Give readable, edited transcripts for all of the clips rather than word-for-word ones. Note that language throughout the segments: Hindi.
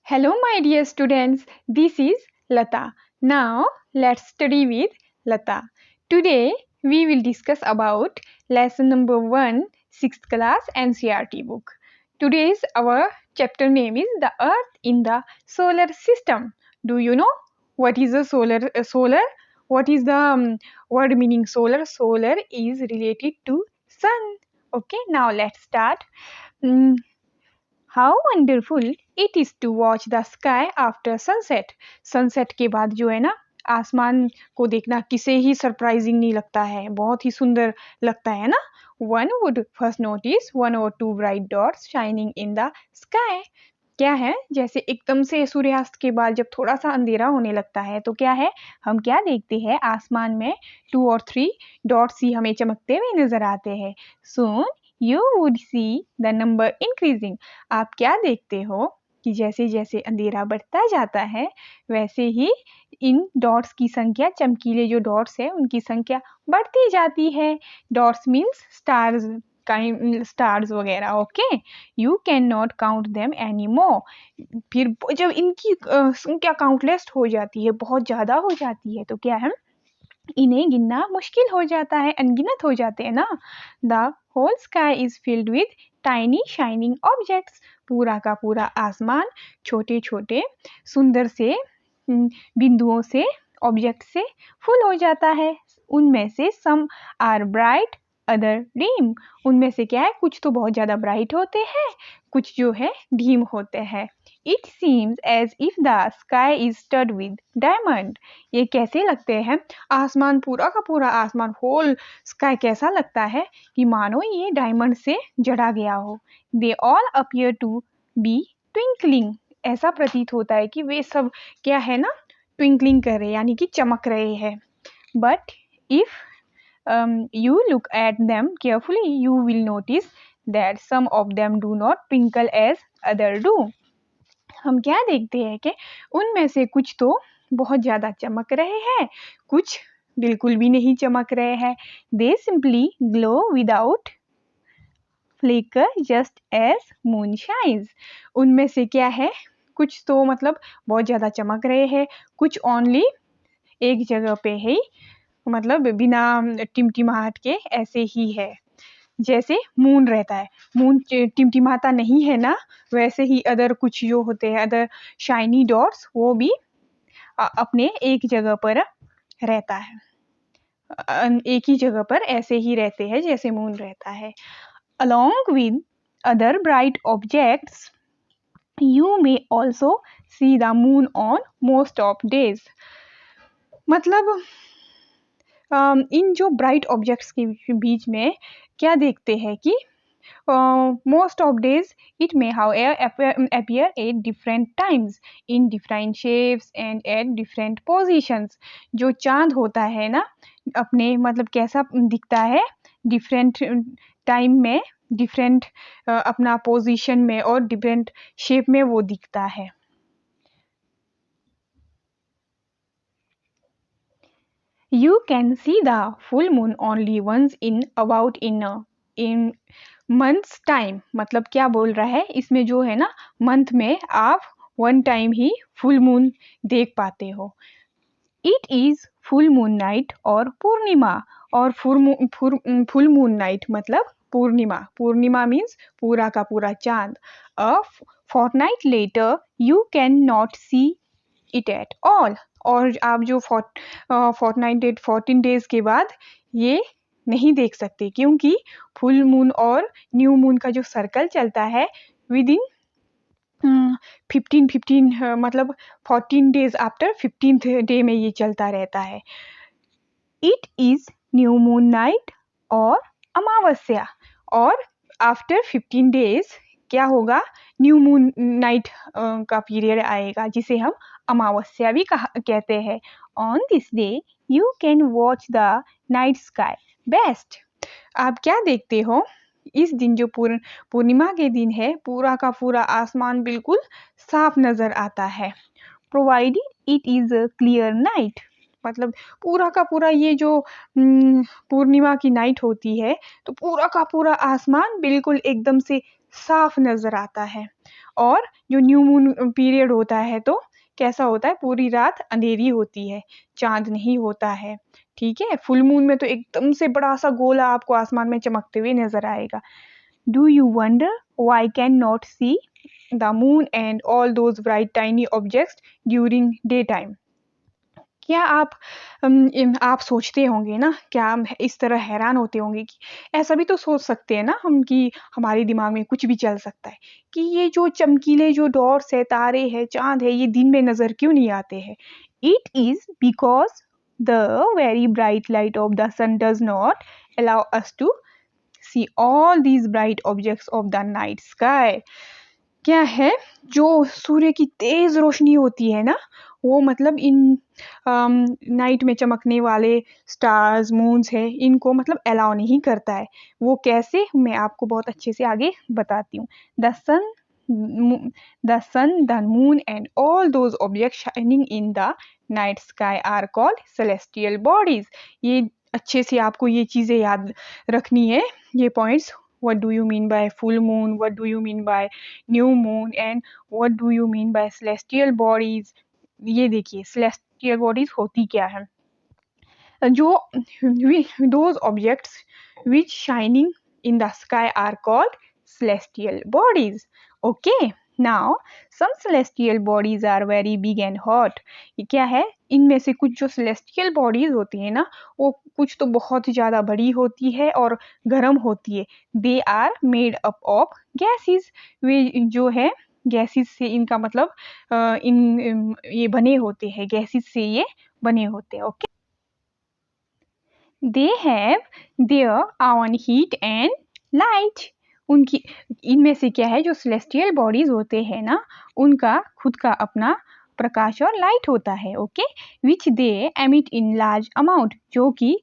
Hello, my dear students. This is Lata. Now, let's study with Lata. Today, we will discuss about lesson number 1, 6th class NCERT book. Today's our chapter name is The Earth in the Solar System. Do you know what is a solar? What is the word meaning solar? Solar is related to sun. Okay, now let's start. Mm, How wonderful it is to watch the sky after sunset. Sunset के बाद जो है ना आसमान को देखना किसे ही सरप्राइजिंग नहीं लगता है, बहुत ही सुंदर लगता है ना. One would first notice one or two bright dots shining in the sky. क्या है, जैसे एकदम से सूर्यास्त के बाद जब थोड़ा सा अंधेरा होने लगता है तो क्या है, हम क्या देखते हैं, आसमान में 2 और 3 डॉट्स ही हमें चमकते हुए नजर आते हैं. Soon you would see the number increasing. आप क्या देखते हो कि जैसे जैसे अंधेरा बढ़ता जाता है वैसे ही इन डॉट्स की संख्या, चमकीले जो डॉट्स है उनकी संख्या बढ़ती जाती है. डॉट्स मीन्स स्टार्स, स्टार्स वगैरह. Okay, you can not count them any more. फिर जब इनकी संख्या काउंटलेस हो जाती है, बहुत ज़्यादा हो जाती है, तो क्या है, इन्हें गिनना मुश्किल हो जाता है, अनगिनत हो जाते हैं ना. The whole sky is filled with tiny shining objects. पूरा का पूरा आसमान छोटे छोटे सुंदर से बिंदुओं से, ऑब्जेक्ट से फुल हो जाता है. उनमें से some are bright other dim. उनमें से क्या है, कुछ तो बहुत ज़्यादा ब्राइट होते हैं, कुछ जो है डीम होते हैं. It seems as if the sky is stud with diamond. ये कैसे लगते हैं, आसमान पूरा का पूरा आसमान, होल स्काई कैसा लगता है कि मानो ये डायमंड से जड़ा गया हो. They all appear to be twinkling. ऐसा प्रतीत होता है कि वे सब क्या है ना, ट्विंकलिंग कर रहे, यानी कि चमक रहे हैं. But if you look at them carefully, you will notice that some of them do not twinkle as others do. हम क्या देखते हैं कि उनमें से कुछ तो बहुत ज़्यादा चमक रहे हैं, कुछ बिल्कुल भी नहीं चमक रहे हैं. They simply glow without flicker just as moon shines. उनमें से क्या है, कुछ तो मतलब बहुत ज़्यादा चमक रहे हैं, कुछ ओनली एक जगह पे ही, मतलब बिना टिमटिमाहट के ऐसे ही है, जैसे मून रहता है. मून टिमटिमाता नहीं है ना, वैसे ही अदर कुछ जो होते हैं, अदर शाइनी डॉट्स, वो भी अपने एक जगह पर रहता है, एक ही जगह पर ऐसे ही रहते हैं जैसे मून रहता है. Along with other bright objects, you may also see the moon on most of days. मतलब इन जो ब्राइट ऑब्जेक्ट्स के बीच में क्या देखते हैं कि most of days it may however appear at different times in different shapes and at different positions. जो चांद होता है ना, अपने मतलब कैसा दिखता है, डिफरेंट टाइम में, डिफरेंट अपना पोजीशन में और डिफरेंट शेप में वो दिखता है. You can see the full moon only once in about in months time. मतलब क्या बोल रहा है इसमें, जो है ना मंथ में आप 1 टाइम ही फुल मून देख पाते हो. It is full moon night और पूर्णिमा. और फुल मून नाइट मतलब पूर्णिमा. पूर्णिमा मीन्स पूरा का पूरा चांद. अ fortnight later you can not see it at all. और आप जो fortnight 14 डेज के बाद ये नहीं देख सकते, क्योंकि फुल मून और न्यू मून का जो सर्कल चलता है विद इन 15 मतलब 14 डेज आफ्टर 15th डे में ये चलता रहता है. It is new moon night और अमावस्या. और आफ्टर 15 डेज क्या होगा, न्यू मून नाइट का पीरियड आएगा, जिसे हम अमावस्या भी कहते हैं. On this day you can watch the night sky best. आप क्या देखते हो, इस दिन जो पूर्णिमा के दिन है, पूरा का पूरा आसमान बिल्कुल साफ नजर आता है. Provided it is a clear night. मतलब पूरा का पूरा ये जो पूर्णिमा की नाइट होती है, तो पूरा का पूरा आसमान बिल्कुल एकदम से साफ नज़र आता है। और जो न्यू मून पीरियड होता है तो कैसा होता है, पूरी रात अंधेरी होती है, चाँद नहीं होता है, ठीक है। फुल मून में तो एकदम से बड़ा-सा गोला आपको आसमान में चमकते हुए नज़र आएगा। Do you wonder why cannot see the moon and all those bright tiny objects during daytime? क्या आप सोचते होंगे ना, क्या हम इस तरह हैरान होते होंगे कि ऐसा भी तो सोच सकते हैं ना हम कि हमारे दिमाग में कुछ भी चल सकता है कि ये जो चमकीले जो डॉट्स है, तारे हैं, चाँद है, ये दिन में नज़र क्यों नहीं आते हैं? It is because the very bright light of the sun does not allow us to see all these bright objects of the night sky. क्या है, जो सूर्य की तेज रोशनी होती है ना, वो मतलब इन नाइट में चमकने वाले स्टार्स, मून्स है, इनको मतलब अलाउ नहीं करता है। वो कैसे, मैं आपको बहुत अच्छे से आगे बताती हूँ। The sun, the moon and all those object shining in the night sky are called celestial bodies. ये अच्छे से आपको ये चीज़ें याद रखनी है, ये points. What do you mean by full moon? What do you mean by new moon? And what do you mean by celestial bodies? ये देखिए celestial bodies होती क्या है। जो those objects which shining in the sky are called celestial bodies. Okay. Now some celestial bodies are very big and hot. ये क्या है, इनमें से कुछ जो celestial bodies होती है ना, वो कुछ तो बहुत ज़्यादा बड़ी होती है और गर्म होती है। They are made up of gases. वे जो है गैसेस से, इनका मतलब ये बने होते हैं, गैसेस से ये बने होते हैं। Okay. They have their own heat and light. उनकी इनमें से क्या है, जो celestial bodies होते हैं ना, उनका खुद का अपना प्रकाश और लाइट होता है। Okay, which they emit in large amount, जो कि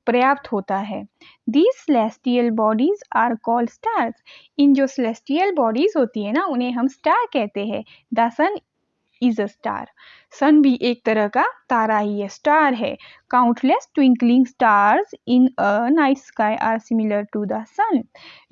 पर्याप्त होता है। These celestial bodies are called stars. इन जो celestial bodies होती है ना, उन्हें हम स्टार कहते हैं। The sun is a star. सन भी एक तरह का तारा ही है, स्टार है। Countless twinkling stars in a night sky are similar to the sun.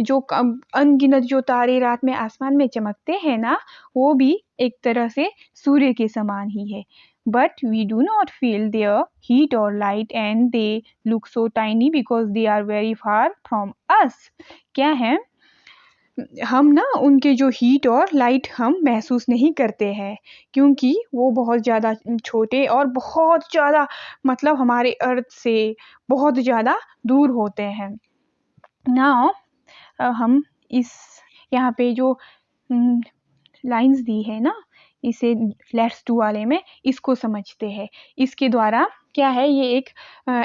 जो अनगिनत जो तारे रात में आसमान में चमकते हैं ना, वो भी एक तरह से सूर्य के समान ही है। But we do not feel their heat or light and they look so tiny because they are very far from us. क्या है, हम ना उनके जो हीट और लाइट हम महसूस नहीं करते हैं, क्योंकि वो बहुत ज़्यादा छोटे और बहुत ज़्यादा मतलब हमारे अर्थ से बहुत ज़्यादा दूर होते हैं। नाउ हम इस यहाँ पे जो लाइंस दी है ना, इसे लेट्स डू वाले में इसको समझते हैं। इसके द्वारा क्या है, ये एक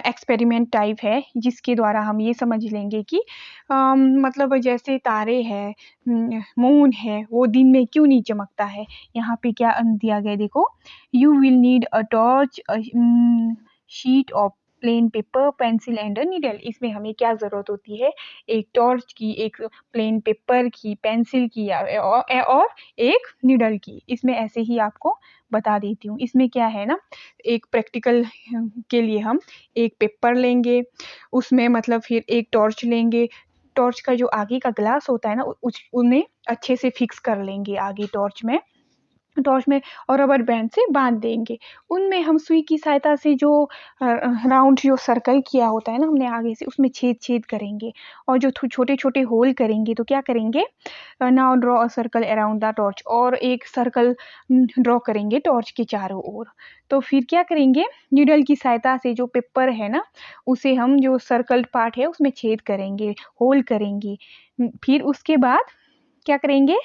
एक्सपेरिमेंट टाइप है, जिसके द्वारा हम ये समझ लेंगे कि मतलब जैसे तारे हैं, मून है, वो दिन में क्यों नहीं चमकता है। यहाँ पे क्या दिया गया देखो, you will need a torch, sheet of plain paper, pencil and a needle. इसमें हमें क्या ज़रूरत होती है, एक टॉर्च की, एक प्लेन पेपर की, पेंसिल की और एक नीडल की। इसमें ऐसे ही आपको बता देती हूँ। इसमें क्या है ना, एक प्रैक्टिकल के लिए हम एक पेपर लेंगे, उसमें मतलब फिर एक टॉर्च लेंगे। टॉर्च का जो आगे का ग्लास होता है ना, उन्हें अच्छे से फिक्स कर लेंगे आगे टॉर्च में और रबर बैंड से बांध देंगे। उनमें हम सुई की सहायता से जो राउंड जो सर्कल किया होता है ना हमने आगे से, उसमें छेद करेंगे और जो छोटे छोटे होल करेंगे। तो क्या करेंगे, now draw a circle around the torch, और एक सर्कल ड्रॉ करेंगे टॉर्च के चारों ओर। तो फिर क्या करेंगे, नीडल की सहायता से जो पेपर है ना, उसे हम जो सर्कल पार्ट है उसमें छेद करेंगे, होल करेंगे। फिर उसके बाद क्या करेंगे,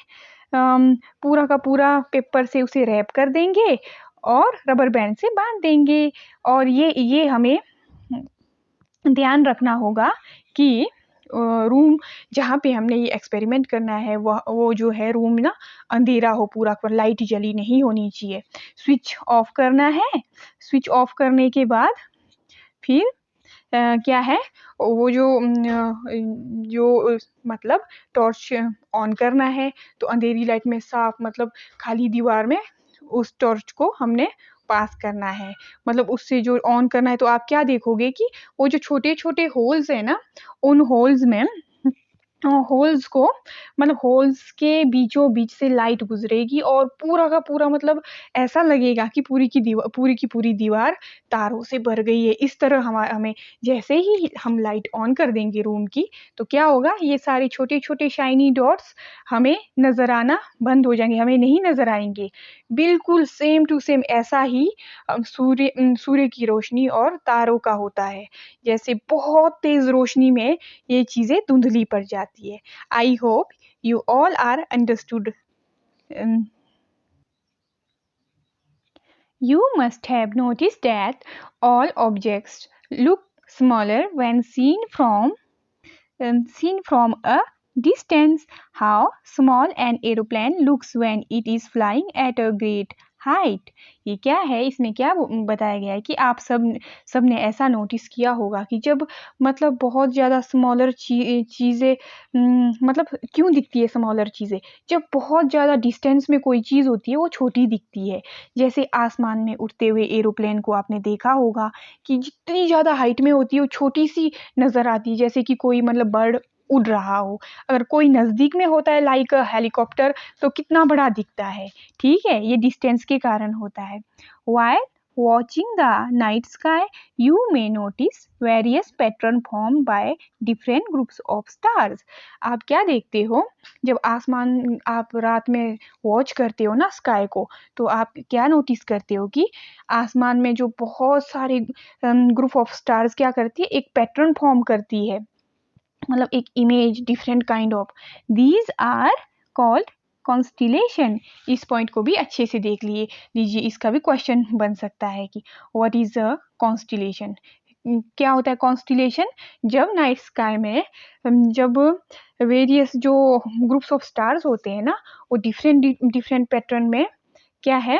पूरा का पूरा पेपर से उसे रैप कर देंगे और रबर बैंड से बांध देंगे। और ये हमें ध्यान रखना होगा कि रूम जहाँ पे हमने ये एक्सपेरिमेंट करना है, वो जो है रूम ना अंधेरा हो, पूरा लाइट जली नहीं होनी चाहिए। स्विच ऑफ करना है। स्विच ऑफ करने के बाद फिर क्या है, वो जो मतलब टॉर्च ऑन करना है, तो अंधेरी लाइट में साफ मतलब खाली दीवार में उस टॉर्च को हमने पास करना है, मतलब उससे जो ऑन करना है। तो आप क्या देखोगे कि वो जो छोटे छोटे होल्स है ना, उन होल्स में होल्स को, मतलब होल्स के बीचों बीच से लाइट गुजरेगी और पूरा का पूरा मतलब ऐसा लगेगा कि पूरी दीवार तारों से भर गई है। इस तरह हमें जैसे ही हम लाइट ऑन कर देंगे रूम की, तो क्या होगा, ये सारे छोटे छोटे शाइनी डॉट्स हमें नजर आना बंद हो जाएंगे, हमें नहीं नजर आएंगे। बिल्कुल सेम टू सेम ऐसा ही सूर्य की रोशनी और तारों का होता है। जैसे बहुत तेज रोशनी में ये चीजें धुंधली पड़ जाती है। I hope you all are understood. You must have noticed that all objects look smaller when seen from a distance. How small an aeroplane looks when it is flying at a great height. ये क्या है, इसमें क्या बताया गया है कि आप सब ने ऐसा नोटिस किया होगा कि जब मतलब बहुत ज़्यादा स्मॉलर चीज़ें मतलब क्यों दिखती है स्मॉलर चीज़ें, जब बहुत ज़्यादा डिस्टेंस में कोई चीज़ होती है वो छोटी दिखती है। जैसे आसमान में उड़ते हुए एरोप्लेन को आपने देखा होगा कि जितनी ज़्यादा हाइट में होती है वो छोटी सी नज़र आती है, जैसे कि कोई मतलब बर्ड उड़ रहा हो। अगर कोई नज़दीक में होता है लाइक हेलीकॉप्टर, तो कितना बड़ा दिखता है। ठीक है, ये डिस्टेंस के कारण होता है। While watching the night sky, you may notice various pattern formed by different groups of stars. आप क्या देखते हो, जब आसमान आप रात में वॉच करते हो ना स्काई को, तो आप क्या नोटिस करते हो कि आसमान में जो बहुत सारे ग्रुप ऑफ स्टार्स क्या करती है, एक पैटर्न फॉर्म करती है, मतलब एक image different kind of, these are called constellation. इस पॉइंट को भी अच्छे से देख लीजिए, इसका भी क्वेश्चन बन सकता है कि व्हाट इज अ कॉन्स्टिलेशन। क्या होता है कॉन्स्टिलेशन, जब नाइट स्काई में जब वेरियस जो ग्रुप्स ऑफ स्टार्स होते हैं ना, वो डिफरेंट पैटर्न में क्या है,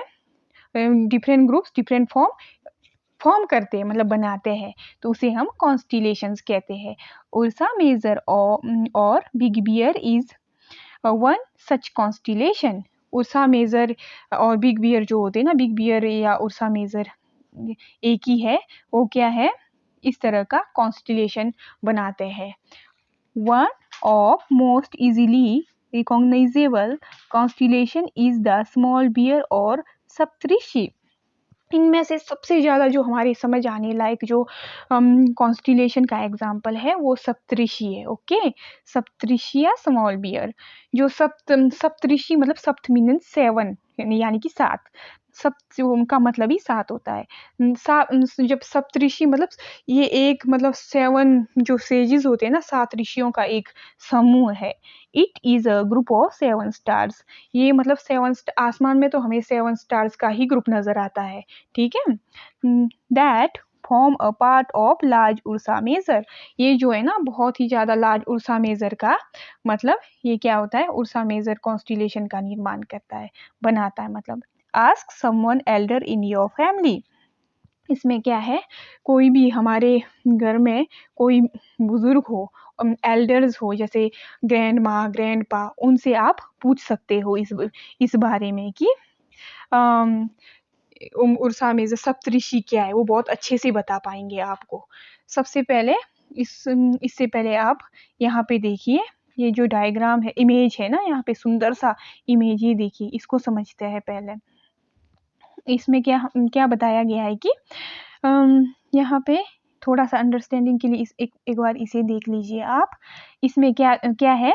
डिफरेंट ग्रुप्स डिफरेंट फॉर्म करते हैं, मतलब बनाते हैं, तो उसे हम कॉन्स्टिलेशंस कहते हैं। उर्सा मेजर और big bear is one such constellation. Ursa Major और बिग बियर जो होते हैं ना, बिग बियर या उर्सा मेजर एक ही है, वो क्या है, इस तरह का कॉन्स्टिलेशन बनाते हैं। One of most easily recognisable constellation is the small bear और सप्तऋषि। इनमें से सबसे ज़्यादा जो हमारे समझ आने लायक जो कॉन्स्टिलेशन का एग्जाम्पल है वो सप्तऋषि है। ओके, सप्तऋषि या स्मॉल बियर। जो सप्तऋषि मतलब सप्त मीन 7, यानी कि 7, सप्त का मतलब ही 7 होता है। जब सप्तऋषि मतलब ये एक मतलब 7 जो सेजेस होते हैं ना, 7 ऋषियों का एक समूह है। It is a group of 7 stars. ये मतलब 7 आसमान में तो हमें 7 स्टार्स का ही ग्रुप नजर आता है। ठीक है, that form a part of large Ursa Major. ये जो है ना बहुत ही ज्यादा लार्ज उर्सा मेजर का मतलब ये क्या होता है, उर्सा मेजर कॉन्स्टिलेशन का निर्माण करता है, बनाता है। मतलब ask someone elder in your family. इसमें क्या है, कोई भी हमारे घर में कोई बुजुर्ग हो, एल्डर्स हो, जैसे ग्रैंड माँ ग्रैंड पा, उनसे आप पूछ सकते हो इस बारे में कि उर्सा में जो सप्तऋषि क्या है, वो बहुत अच्छे से बता पाएंगे आपको। सबसे पहले इससे पहले आप यहाँ पे देखिए, ये जो डायग्राम है, इमेज है ना, यहाँ पे सुंदर सा इमेज, ये देखिए, इसको समझते हैं पहले। इसमें क्या क्या बताया गया है कि यहाँ पे थोड़ा सा अंडरस्टैंडिंग के लिए एक बार इसे देख लीजिए आप। इसमें क्या क्या है,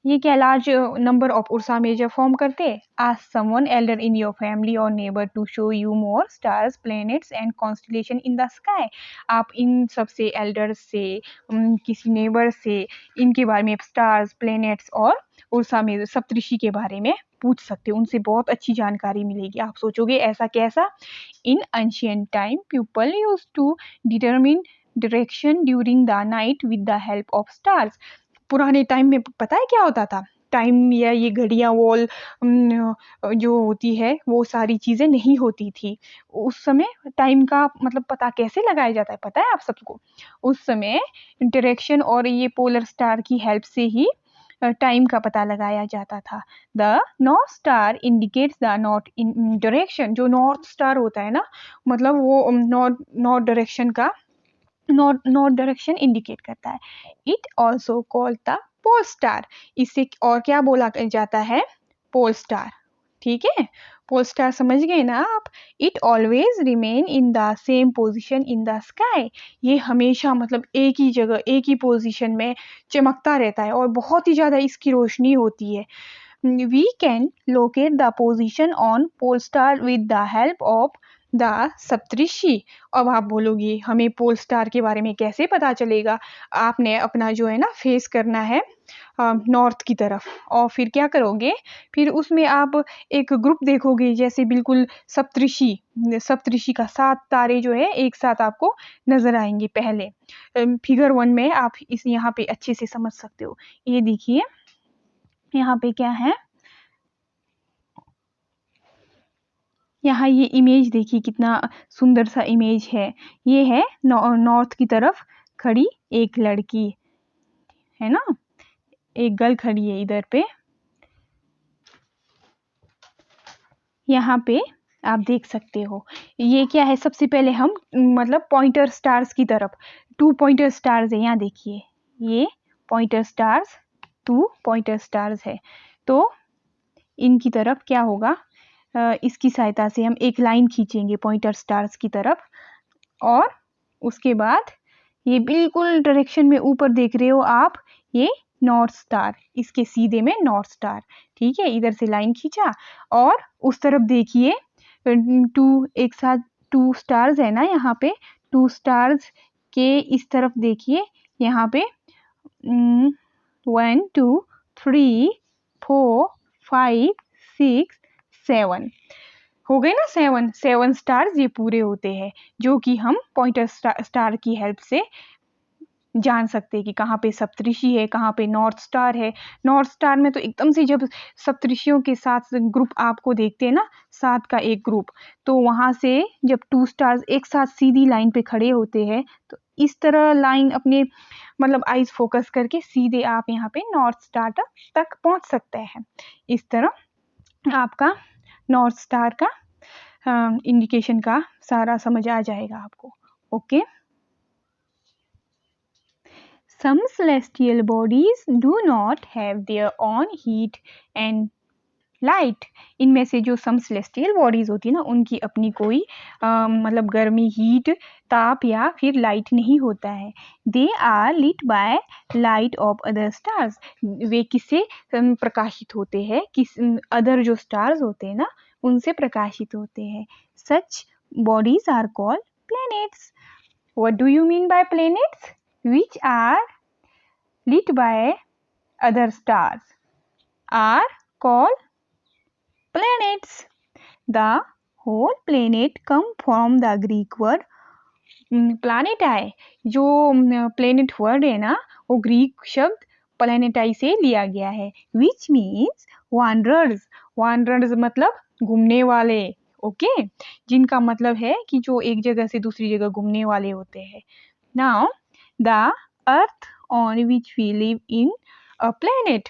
ये क्या large number of Ursa Major form करते हैं। Ask someone elder in your family और neighbour to show you more stars planets and constellation in the sky. आप इन सबसे एल्डर से किसी नेबर से इनके बारे में स्टार्स प्लैनेट्स और उर्सा मेजर सप्तऋषि के बारे में पूछ सकते हो, उनसे बहुत अच्छी जानकारी मिलेगी। आप सोचोगे ऐसा कैसा। In ancient time people used to determine direction during the night with the help of stars. पुराने टाइम में पता है क्या होता था, टाइम या ये घड़ियाँ वॉल जो होती है वो सारी चीज़ें नहीं होती थी उस समय। टाइम का मतलब पता कैसे लगाया जाता है पता है आप सबको, उस समय डायरेक्शन और ये पोलर स्टार की हेल्प से ही टाइम का पता लगाया जाता था। The north star indicates the north in direction. जो नॉर्थ स्टार होता है ना, मतलब वो नॉर्थ डायरेक्शन का नॉर्थ डायरेक्शन इंडिकेट करता है। It also called the pole star, इसे और क्या बोला जाता है, पोल स्टार। ठीक है, पोल स्टार समझ गए ना आप। It always remain in the same position in the sky, ये हमेशा मतलब एक ही जगह एक ही पोजिशन में चमकता रहता है और बहुत ही ज़्यादा इसकी रोशनी होती है। We can locate the position on pole star with the help of the Saptarishi. अब आप बोलोगे हमें पोल स्टार के बारे में कैसे पता चलेगा, आपने अपना जो है ना फेस करना है नॉर्थ की तरफ, और फिर क्या करोगे, फिर उसमें आप एक ग्रुप देखोगे जैसे बिल्कुल सप्तऋषि का 7 तारे जो है एक साथ आपको नजर आएंगे। पहले फिगर 1 में आप इस यहाँ पे अच्छे से समझ सकते हो। ये देखिए यहाँ पे क्या है, यहाँ ये इमेज देखिए कितना सुंदर सा इमेज है। ये है नॉर्थ की तरफ खड़ी एक लड़की है ना, एक गर्ल खड़ी है इधर पे। यहाँ पे आप देख सकते हो ये क्या है, सबसे पहले हम मतलब पॉइंटर स्टार्स की तरफ, 2 पॉइंटर स्टार्स है यहाँ देखिए, ये पॉइंटर स्टार्स 2 पॉइंटर स्टार्स है। तो इनकी तरफ क्या होगा, इसकी सहायता से हम एक लाइन खींचेंगे पॉइंटर स्टार्स की तरफ, और उसके बाद ये बिल्कुल डायरेक्शन में ऊपर देख रहे हो आप, ये नॉर्थ स्टार, इसके सीधे में नॉर्थ स्टार। ठीक है, इधर से लाइन खींचा और उस तरफ देखिए 2 एक साथ 2 स्टार्स है ना, यहाँ पे 2 स्टार्स के इस तरफ देखिए, यहाँ पे 1 2 3 4 5 6 7 हो गए ना, 7 स्टार्स ये पूरे होते हैं, जो कि हम पॉइंटर स्टार की हेल्प से जान सकते हैं कि कहाँ पे सप्तऋषि है, कहाँ पे नॉर्थ स्टार है। नॉर्थ स्टार में तो एकदम से जब सप्तऋषियों के साथ ग्रुप आपको देखते हैं ना, 7 का एक ग्रुप, तो वहां से जब 2 स्टार्स एक साथ सीधी लाइन पे खड़े होते हैं, तो इस तरह लाइन अपने मतलब आईज फोकस करके सीधे आप यहाँ पे नॉर्थ स्टार तक पहुंच सकते हैं। इस तरह आपका नॉर्थ स्टार का इंडिकेशन का सारा समझ आ जाएगा आपको। Okay, some celestial bodies do not have their own heat and light. इनमें से जो सम सेलेस्टियल बॉडीज होती है ना, उनकी अपनी कोई मतलब गर्मी, हीट, ताप या फिर लाइट नहीं होता है। They are lit by light of other stars, वे किससे प्रकाशित होते हैं, किस अदर जो स्टार्स होते हैं ना उनसे प्रकाशित होते हैं। Such bodies are called planets. What do you mean by planets? Which are lit by other stars are called planets. The whole planet come from the Greek word planetai. जो planet word है ना, वो ग्रीक शब्द planetai से लिया गया है, which means wanderers. wanderers मतलब घूमने वाले। ओके, जिनका मतलब है कि जो एक जगह से दूसरी जगह घूमने वाले होते हैं। Now the earth on which we live in a planet,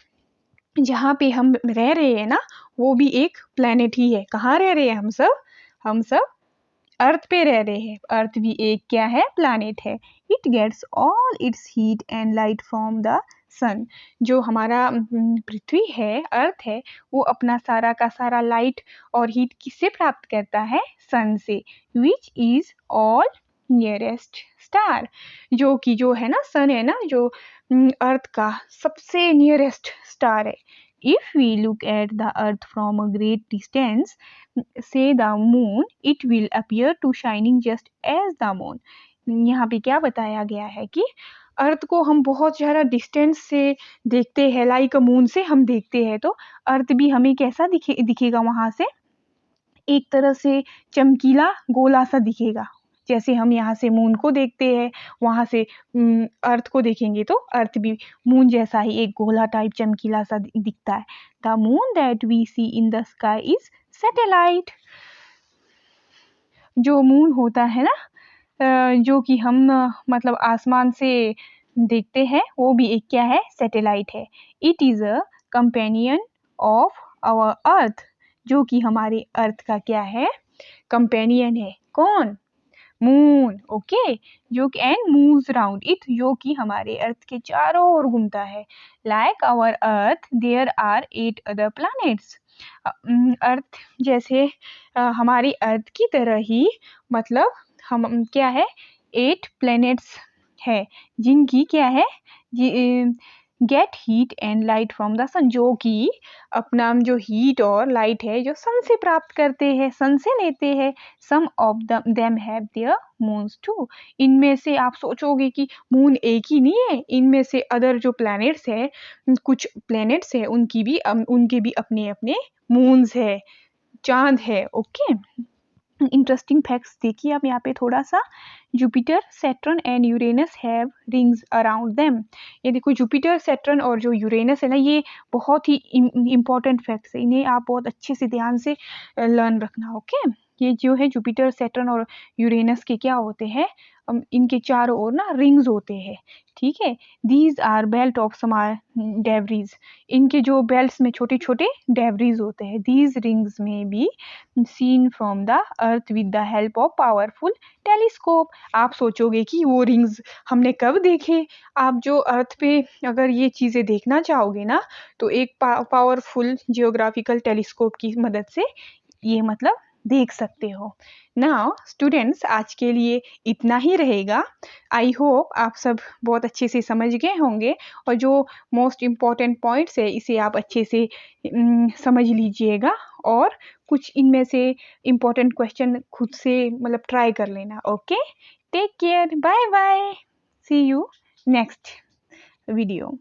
जहाँ पे हम रह रहे हैं ना, वो भी एक प्लेनेट ही है। कहाँ रह रहे हैं हम सब अर्थ पे रह रहे हैं। अर्थ भी एक क्या है, प्लैनेट है। It gets all its heat and light from the sun. जो हमारा पृथ्वी है, अर्थ है, वो अपना सारा का सारा लाइट और हीट किससे प्राप्त करता है, सन से। Which is all nearest star, जो कि जो है ना सन है ना, जो अर्थ का सबसे नियरेस्ट स्टार है। If we look at the earth from a great distance, say the moon, it will appear to shining just as the moon. यहाँ पे क्या बताया गया है कि अर्थ को हम बहुत ज़्यादा डिस्टेंस से देखते हैं, लाइक मून से हम देखते हैं, तो अर्थ भी हमें कैसा दिखेगा वहां से, एक तरह से चमकीला गोला सा दिखेगा। जैसे हम यहाँ से मून को देखते हैं, वहां से अर्थ को देखेंगे तो अर्थ भी मून जैसा ही एक गोला टाइप चमकीला सा दिखता है। The moon that we see in the sky is satellite. जो मून होता है ना, जो कि हम मतलब आसमान से देखते हैं, वो भी एक क्या है, सैटेलाइट है। It is a companion of our earth, जो कि हमारे अर्थ का क्या है, कंपेनियन है। कौन? मून, ओके, जो कि एंड मूव्स अराउंड इट, जो कि हमारे अर्थ के चारों ओर घूमता है। Like our earth there are 8 other planets. Earth जैसे हमारी अर्थ की तरह ही, मतलब हम क्या है, 8 प्लैनेट्स है जिनकी क्या है, get heat and light from the sun, जो कि अपना जो हीट और लाइट है जो सन से प्राप्त करते हैं, सन से लेते हैं। Some of them have their moons too. इनमें से आप सोचोगे कि मून एक ही नहीं है, इनमें से अदर जो प्लैनेट्स है, कुछ प्लैनेट्स है, उनके भी अपने अपने मून्स है, चांद है। ओके, इंटरेस्टिंग फैक्ट्स देखिए आप यहाँ पे थोड़ा सा। Jupiter, Saturn and Uranus have rings around them. ये देखो, जुपिटर, सैटर्न और जो यूरेनस है ना, ये बहुत ही इम्पोर्टेंट फैक्ट्स है, इन्हें आप बहुत अच्छे से ध्यान से लर्न रखना। ओके, ये जो है जुपिटर, सैटर्न और यूरेनस के क्या होते हैं, इनके चारों ओर ना रिंग्स होते हैं, ठीक है। These are belt of small debris, इनके जो बेल्ट्स में छोटे छोटे डेवरीज होते हैं। These rings may be seen from the earth with the help of powerful telescope. आप सोचोगे कि वो रिंग्स हमने कब देखे, आप जो अर्थ पे अगर ये चीज़ें देखना चाहोगे ना, तो एक पावरफुल जियोग्राफिकल टेलीस्कोप की मदद से ये मतलब देख सकते हो। नाउ स्टूडेंट्स, आज के लिए इतना ही रहेगा। आई होप आप सब बहुत अच्छे से समझ गए होंगे, और जो मोस्ट इम्पॉर्टेंट पॉइंट्स है इसे आप अच्छे से समझ लीजिएगा, और कुछ इनमें से इम्पोर्टेंट क्वेश्चन खुद से मतलब ट्राई कर लेना। Okay, take care, bye bye, see you next video.